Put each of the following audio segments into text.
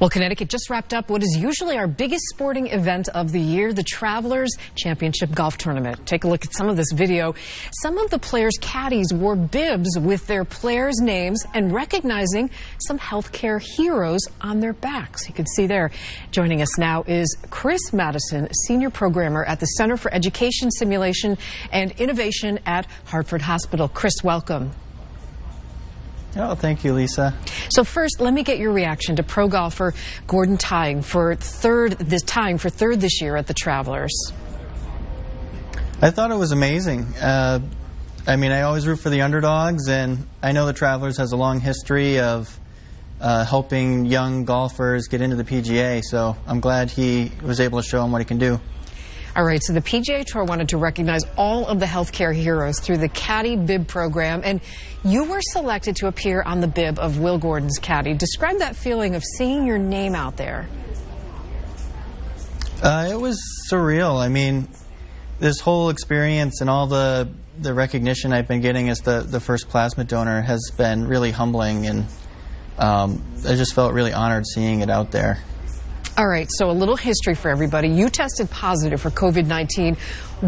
Well, Connecticut just wrapped up what is usually our biggest sporting event of the year, the Travelers Championship Golf Tournament. Take a look at some of this video. Some of the players' caddies wore bibs with their players' names and recognizing some healthcare heroes on their backs. You can see there. Joining us now is Chris Madison, Senior Programmer at the Center for Education, Simulation, and Innovation at Hartford Hospital. Chris, welcome. Oh, thank you, Lisa. So first, let me get your reaction to pro golfer Gordon tying for third this year at the Travelers. I thought it was amazing. I mean, I always root for the underdogs, and I know the Travelers has a long history of helping young golfers get into the PGA, so I'm glad he was able to show them what he can do. All right, so the PGA Tour wanted to recognize all of the healthcare heroes through the Caddy Bib program, and you were selected to appear on the bib of Will Gordon's caddy. Describe that feeling of seeing your name out there. It was surreal. I mean, this whole experience and all the recognition I've been getting as the first plasma donor has been really humbling, and I just felt really honored seeing it out there. All right, so a little history for everybody. You tested positive for COVID-19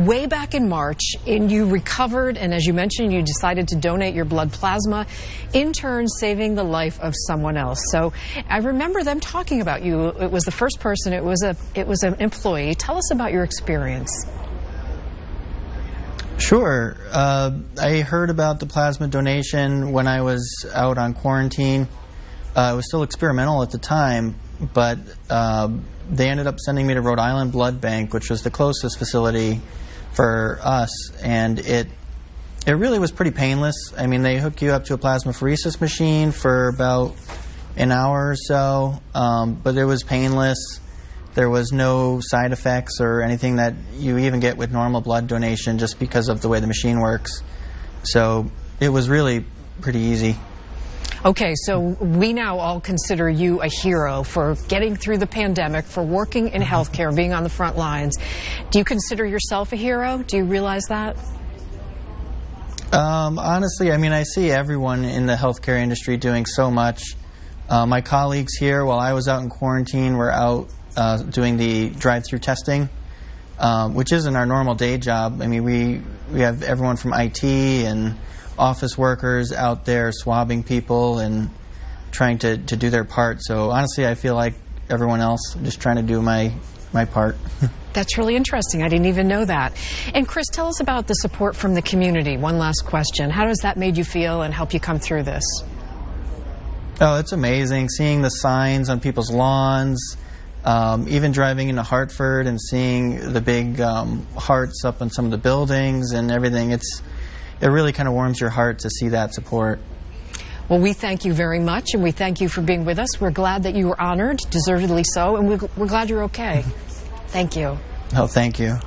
way back in March, and you recovered, and as you mentioned, you decided to donate your blood plasma, in turn saving the life of someone else. So I remember them talking about you. It was the first person, it was an employee. Tell us about your experience. Sure. I heard about the plasma donation when I was out on quarantine. It was still experimental at the time, but they ended up sending me to Rhode Island Blood Bank, which was the closest facility for us, and it really was pretty painless. I mean, they hook you up to a plasmapheresis machine for about an hour or so, but it was painless. There was no side effects or anything that you even get with normal blood donation just because of the way the machine works. So it was really pretty easy. Okay, so we now all consider you a hero for getting through the pandemic, for working in healthcare, being on the front lines. Do you consider yourself a hero? Do you realize that? Honestly, I mean, I see everyone in the healthcare industry doing so much. My colleagues here, while I was out in quarantine, were out doing the drive-through testing, which isn't our normal day job. I mean, we have everyone from IT and office workers out there swabbing people and trying to do their part. So honestly, I feel like everyone else, just trying to do my part. That's really interesting. I didn't even know that. And Chris, tell us about the support from the community. One last question. How does that made you feel and help you come through this? Oh, it's amazing. Seeing the signs on people's lawns, even driving into Hartford and seeing the big hearts up on some of the buildings and everything. It really kind of warms your heart to see that support. Well, we thank you very much, and we thank you for being with us. We're glad that you were honored, deservedly so, and we're glad you're okay. Thank you. Oh, thank you.